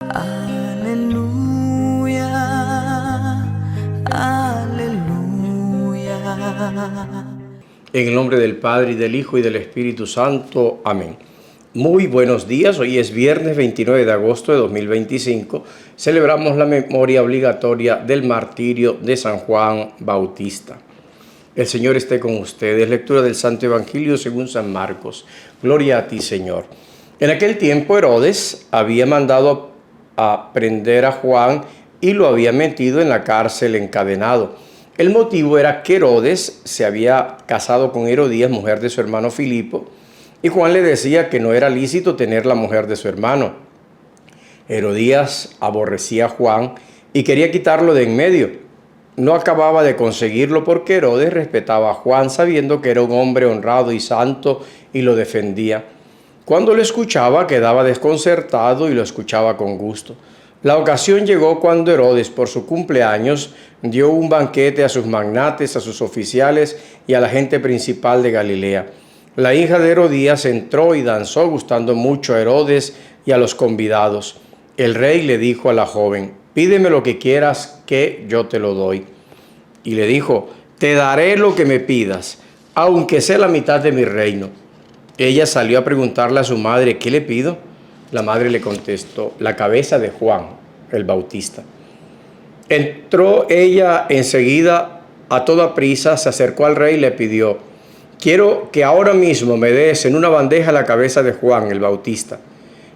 Aleluya, aleluya. En el nombre del Padre, y del Hijo, y del Espíritu Santo. Amén. Muy buenos días. Hoy es viernes 29 de agosto de 2025. Celebramos la memoria obligatoria del martirio de San Juan Bautista. El Señor esté con ustedes. Lectura del Santo Evangelio según San Marcos. Gloria a ti, Señor. En aquel tiempo Herodes había mandado a prender a Juan y lo había metido en la cárcel encadenado. El motivo era que Herodes se había casado con Herodías, mujer de su hermano Filipo, y Juan le decía que no era lícito tener la mujer de su hermano. Herodías aborrecía a Juan y quería quitarlo de en medio. No acababa de conseguirlo porque Herodes respetaba a Juan, sabiendo que era un hombre honrado y santo, y lo defendía. Cuando lo escuchaba quedaba desconcertado y lo escuchaba con gusto. La ocasión llegó cuando Herodes, por su cumpleaños, dio un banquete a sus magnates, a sus oficiales y a la gente principal de Galilea. La hija de Herodías entró y danzó, gustando mucho a Herodes y a los convidados. El rey le dijo a la joven: «Pídeme lo que quieras, que yo te lo doy». Y le dijo: «Te daré lo que me pidas, aunque sea la mitad de mi reino». Ella salió a preguntarle a su madre: «¿Qué le pido?». La madre le contestó: «La cabeza de Juan el Bautista». Entró ella enseguida, a toda prisa, se acercó al rey y le pidió: «Quiero que ahora mismo me des en una bandeja la cabeza de Juan el Bautista».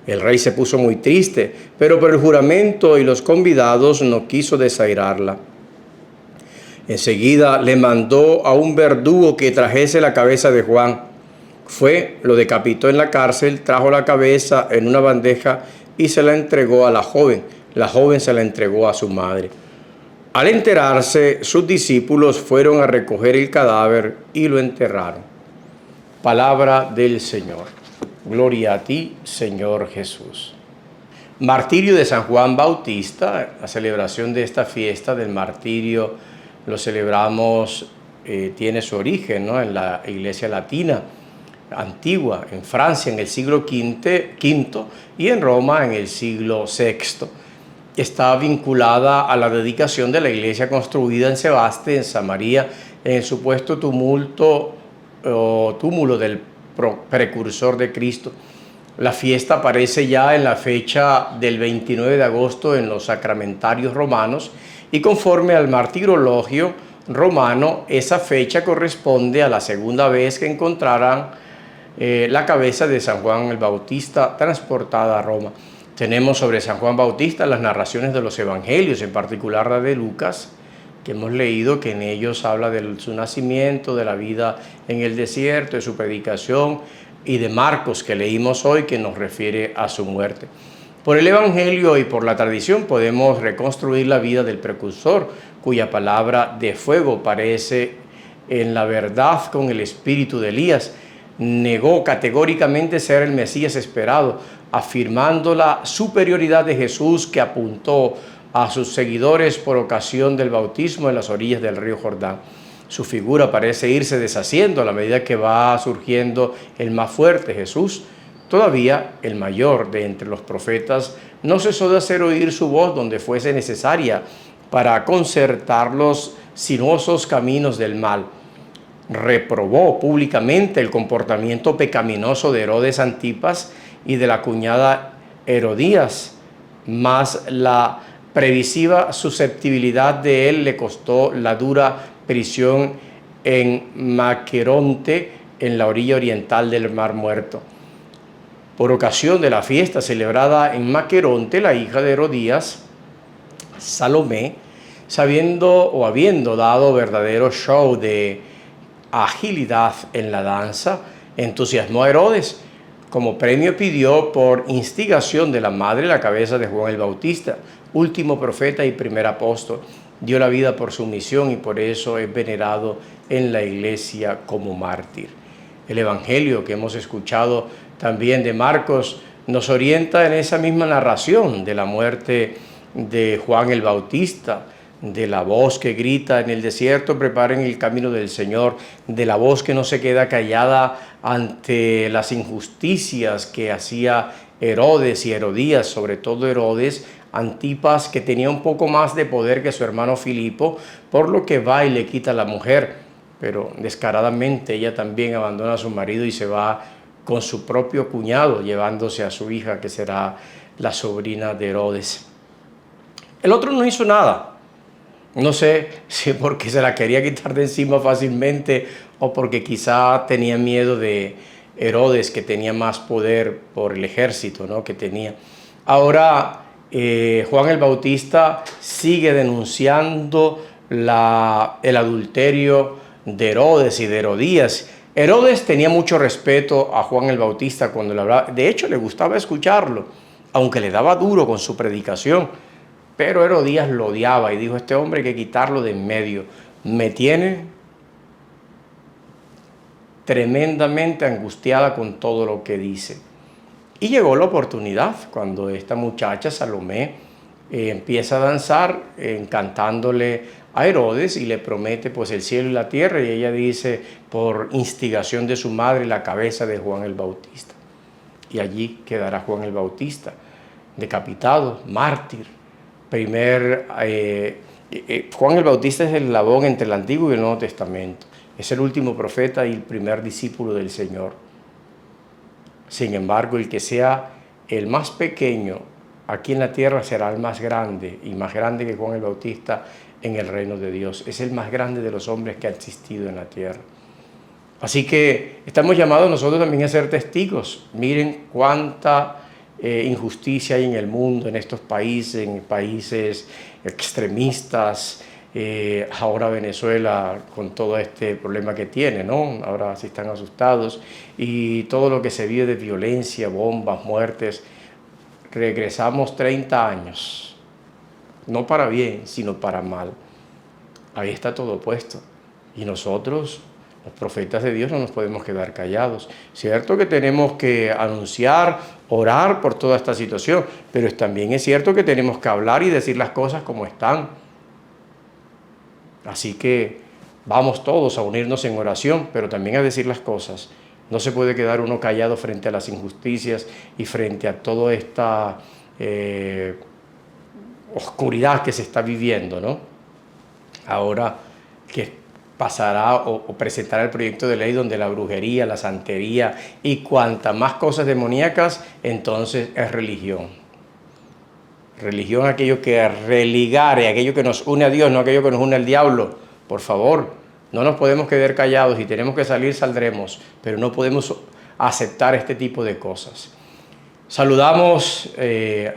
El rey se puso muy triste, pero por el juramento y los convidados no quiso desairarla. Enseguida le mandó a un verdugo que trajese la cabeza de Juan. Fue, lo decapitó en la cárcel, trajo la cabeza en una bandeja y se la entregó a la joven. La joven se la entregó a su madre. Al enterarse, sus discípulos fueron a recoger el cadáver y lo enterraron. Palabra del Señor. Gloria a ti, Señor Jesús. Martirio de San Juan Bautista. La celebración de esta fiesta del martirio lo celebramos, tiene su origen, ¿no?, en la Iglesia Latina antigua, en Francia en el siglo V y en Roma en el siglo VI. Está vinculada a la dedicación de la iglesia construida en Sebaste, en Samaria, en el supuesto túmulo del precursor de Cristo. La fiesta aparece ya en la fecha del 29 de agosto en los sacramentarios romanos, y conforme al martirologio romano, esa fecha corresponde a la segunda vez que encontrarán la cabeza de San Juan el Bautista transportada a Roma. Tenemos sobre San Juan Bautista las narraciones de los evangelios, en particular la de Lucas, que hemos leído, que en ellos habla de su nacimiento, de la vida en el desierto, de su predicación, y de Marcos, que leímos hoy, que nos refiere a su muerte. Por el evangelio y por la tradición podemos reconstruir la vida del precursor, cuya palabra de fuego parece en la verdad con el espíritu de Elías. Negó categóricamente ser el Mesías esperado, afirmando la superioridad de Jesús, que apuntó a sus seguidores por ocasión del bautismo en las orillas del río Jordán. Su figura parece irse deshaciendo a la medida que va surgiendo el más fuerte, Jesús. Todavía el mayor de entre los profetas no cesó de hacer oír su voz donde fuese necesaria para concertar los sinuosos caminos del mal. Reprobó públicamente el comportamiento pecaminoso de Herodes Antipas y de la cuñada Herodías, mas la previsiva susceptibilidad de él le costó la dura prisión en Maqueronte, en la orilla oriental del Mar Muerto. Por ocasión de la fiesta celebrada en Maqueronte, la hija de Herodías, Salomé, habiendo dado verdadero show de agilidad en la danza, entusiasmó a Herodes. Como premio pidió, por instigación de la madre, la cabeza de Juan el Bautista, último profeta y primer apóstol. Dio la vida por su misión y por eso es venerado en la iglesia como mártir. El evangelio que hemos escuchado también de Marcos nos orienta en esa misma narración de la muerte de Juan el Bautista, de la voz que grita en el desierto: preparen el camino del Señor, de la voz que no se queda callada ante las injusticias que hacía Herodes y Herodías, sobre todo Herodes Antipas, que tenía un poco más de poder que su hermano Filipo, por lo que va y le quita a la mujer. Pero descaradamente ella también abandona a su marido y se va con su propio cuñado, llevándose a su hija, que será la sobrina de Herodes. El otro no hizo nada. No sé si porque se la quería quitar de encima fácilmente o porque quizá tenía miedo de Herodes, que tenía más poder por el ejército, ¿no?, que tenía. Ahora, Juan el Bautista sigue denunciando el adulterio de Herodes y de Herodías. Herodes tenía mucho respeto a Juan el Bautista cuando le hablaba. De hecho, le gustaba escucharlo, aunque le daba duro con su predicación. Pero Herodías lo odiaba y dijo: este hombre hay que quitarlo de en medio. Me tiene tremendamente angustiada con todo lo que dice. Y llegó la oportunidad cuando esta muchacha, Salomé, empieza a danzar cantándole a Herodes y le promete pues el cielo y la tierra, y ella dice, por instigación de su madre, la cabeza de Juan el Bautista. Y allí quedará Juan el Bautista, decapitado, mártir. Juan el Bautista es el eslabón entre el Antiguo y el Nuevo Testamento. Es el último profeta y el primer discípulo del Señor. Sin embargo, el que sea el más pequeño aquí en la tierra será el más grande, y más grande que Juan el Bautista en el reino de Dios. Es el más grande de los hombres que ha existido en la tierra. Así que estamos llamados nosotros también a ser testigos. Miren cuánta injusticia hay en el mundo, en estos países, en países extremistas. Ahora Venezuela con todo este problema que tiene, ¿no? Ahora sí están asustados, y todo lo que se vive de violencia, bombas, muertes. Regresamos 30 años, no para bien, sino para mal. Ahí está todo puesto. Y nosotros, los profetas de Dios, no nos podemos quedar callados. Cierto que tenemos que anunciar, orar por toda esta situación, pero también es cierto que tenemos que hablar y decir las cosas como están. Así que vamos todos a unirnos en oración, pero también a decir las cosas. No se puede quedar uno callado frente a las injusticias y frente a toda esta oscuridad que se está viviendo, ¿no? Ahora que pasará o presentará el proyecto de ley donde la brujería, la santería y cuantas más cosas demoníacas, entonces es religión. Religión, aquello que religare, aquello que nos une a Dios, no aquello que nos une al diablo. Por favor, no nos podemos quedar callados, y tenemos que salir, saldremos, pero no podemos aceptar este tipo de cosas. Saludamos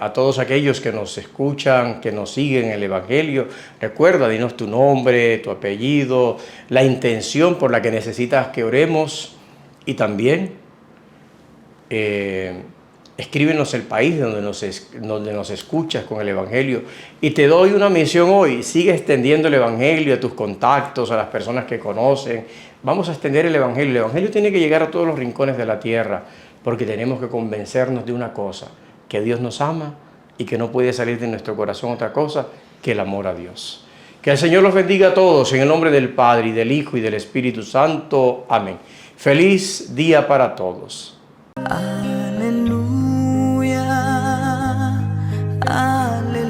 a todos aquellos que nos escuchan, que nos siguen el Evangelio. Recuerda, dinos tu nombre, tu apellido, la intención por la que necesitas que oremos, y también escríbenos el país donde nos escuchas con el Evangelio. Y te doy una misión hoy: sigue extendiendo el Evangelio a tus contactos, a las personas que conocen. Vamos a extender el Evangelio. El Evangelio tiene que llegar a todos los rincones de la tierra, porque tenemos que convencernos de una cosa: que Dios nos ama y que no puede salir de nuestro corazón otra cosa que el amor a Dios. Que el Señor los bendiga a todos, en el nombre del Padre, y del Hijo, y del Espíritu Santo. Amén. Feliz día para todos. Aleluya, aleluya.